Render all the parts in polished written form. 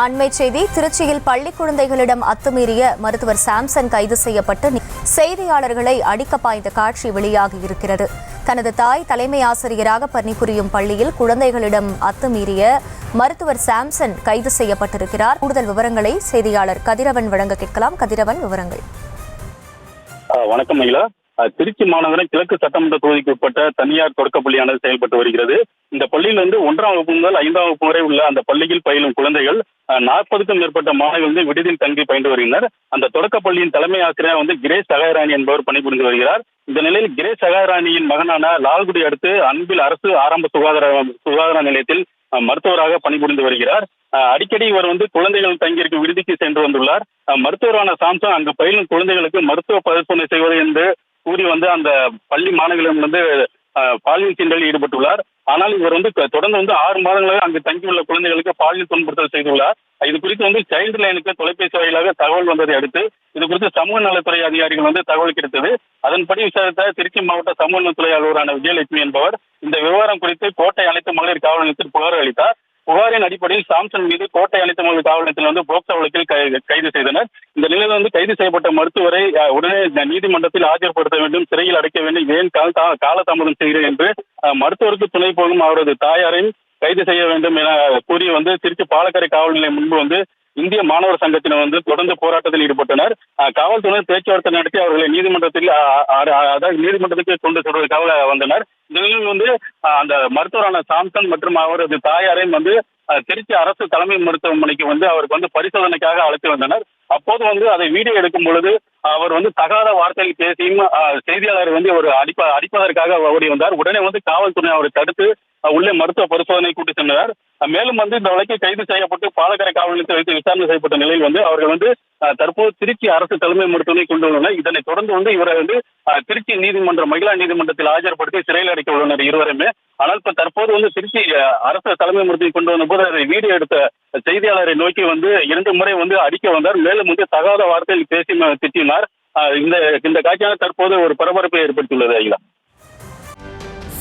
அண்மை செய்தி திருச்சியில் பள்ளி குழந்தைகளிடம் அத்துமீறிய மருத்துவர் சாம்சன் கைது செய்யப்பட்டு செய்தியாளர்களை அடிக்க பாய்ந்த காட்சி வெளியாகியிருக்கிறது. தனது தாய் தலைமை ஆசிரியராக பணிபுரியும் பள்ளியில் குழந்தைகளிடம் அத்துமீறிய மருத்துவர் சாம்சன் கைது செய்யப்பட்டிருக்கிறார். கூடுதல் விவரங்களை செய்தியாளர் கதிரவன் வழங்க கேட்கலாம். கதிரவன், விவரங்கள். வணக்கம் மகிழா. திருச்சி மாநகரம் கிழக்கு சட்டமன்ற தொகுதிக்கு உட்பட்ட தனியார் தொடக்க பள்ளியானது செயல்பட்டு வருகிறது. இந்த பள்ளியிலிருந்து 1ஆம் வகுப்பு முதல் 5ஆம் வகுப்பு வரை உள்ள அந்த பள்ளியில் பயிலும் குழந்தைகள் 40க்கும் மேற்பட்ட மாணவர்கள் விடுதியில் தங்கி பயின்று வருகின்றனர். அந்த தொடக்க பள்ளியின் தலைமை ஆசிரியர் கிரேஸ் சகாயராணி என்பவர் பணிபுரிந்து வருகிறார். இந்த நிலையில் கிரேஸ் சகாயராணியின் மகனான லால்குடி அடுத்து அன்பில் அரசு ஆரம்ப சுகாதார நிலையத்தில் மருத்துவராக பணிபுரிந்து வருகிறார். அடிக்கடி இவர் குழந்தைகள் தங்கியிருக்கும் விடுதிக்கு சென்று வந்துள்ளார். மருத்துவரான சாம்சன் அங்கு பயிலும் குழந்தைகளுக்கு மருத்துவ பரிசோதனை செய்வது என்று கூறி அந்த பள்ளி மாணவர்களிடம் பாலியல் சீண்டலில் ஈடுபட்டுள்ளார். ஆனால் இவர் தொடர்ந்து 6 மாதங்களாக அங்கு தங்கியுள்ள குழந்தைகளுக்கு பாலியல் துன்புறுத்தல் செய்துள்ளார். இது குறித்து சைல்டு லைனுக்கு தொலைபேசி வாயிலாக தகவல் வந்ததை அடுத்து இது குறித்து சமூக நலத்துறை அதிகாரிகள் தகவல் கிடைத்தது. அதன்படி விசாரித்த திருச்சி மாவட்ட சமூக நலத்துறை அலுவலரான விஜயலட்சுமி என்பவர் இந்த விவகாரம் குறித்து கோட்டை அனைத்து மகளிர் காவல் நிலையத்தில் புகார் அளித்தார். புகாரின் அடிப்படையில் சாம்சன் மீது கோட்டை அனைத்து மகளிர் காவல் நிலையத்தில் போக்சோ வழக்கில் கைது செய்தனர். இந்த நிலையில் கைது செய்யப்பட்ட மருத்துவரை உடனே நீதிமன்றத்தில் ஆஜர்படுத்த வேண்டும், சிறையில் அடைக்க வேண்டும், ஏன் காலதாமதம் செய்கிறேன் என்று மருத்துவருக்கு துணை போகும் அவரது தாயாரையும் கைது செய்ய வேண்டும் என கூறி திருச்சி பாலக்கரை காவல் நிலையம் முன்பு இந்திய மாணவர் சங்கத்தினர் தொடர்ந்து போராட்டத்தில் ஈடுபட்டனர். காவல்துறை பேச்சுவார்த்தை நடத்தி அவர்களை நீதிமன்றத்துக்கு கொண்டு செல்வதற்காக வந்தனர். இந்த நிலையில் அந்த மருத்துவரான சாம்சன் மற்றும் அவரது தாயாரையும் திருச்சி அரசு தலைமை மருத்துவமனைக்கு அவருக்கு பரிசோதனைக்காக அழைத்து வந்தனர். அப்போது அதை வீடியோ எடுக்கும் பொழுது அவர் தகாத வார்த்தையில் பேசியும் செய்தியாளர் ஒரு அடிப்பதற்காக ஓடி வந்தார். உடனே காவல்துறை அவரை தடுத்து உள்ளே மருத்துவ பரிசோதனை கூட்டி சென்றனர். மேலும் இந்த வழக்கில் கைது செய்யப்பட்டு பாலக்கரை காவல் நிலையத்தில் வைத்து விசாரணை செய்யப்பட்ட நிலையில் அவர்கள் தற்போது திருச்சி அரசு தலைமை மருத்துவமனை கொண்டு உள்ளனர். இதனை தொடர்ந்து இவரை திருச்சி மகிழா நீதிமன்றத்தில் ஆஜர்படுத்தி சிறையில் அடைக்க உள்ளனர் இருவருமே. ஆனால் தற்போது திருச்சி அரசு தலைமை மருத்துவமனை கொண்டு வந்த போது அதை வீடியோ எடுத்த செய்தியாளரை நோக்கி 2 முறை அடிக்க வந்தார். மேலும் தகாத வார்த்தையில் பேசி திட்டினார். இந்த காட்சியான தற்போது ஒரு பரபரப்பை ஏற்படுத்தியுள்ளது. ஐயா,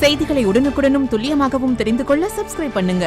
செய்திகளை உடனுக்குடனும் துல்லியமாகவும் தெரிந்து கொள்ள சப்ஸ்கிரைப் பண்ணுங்க.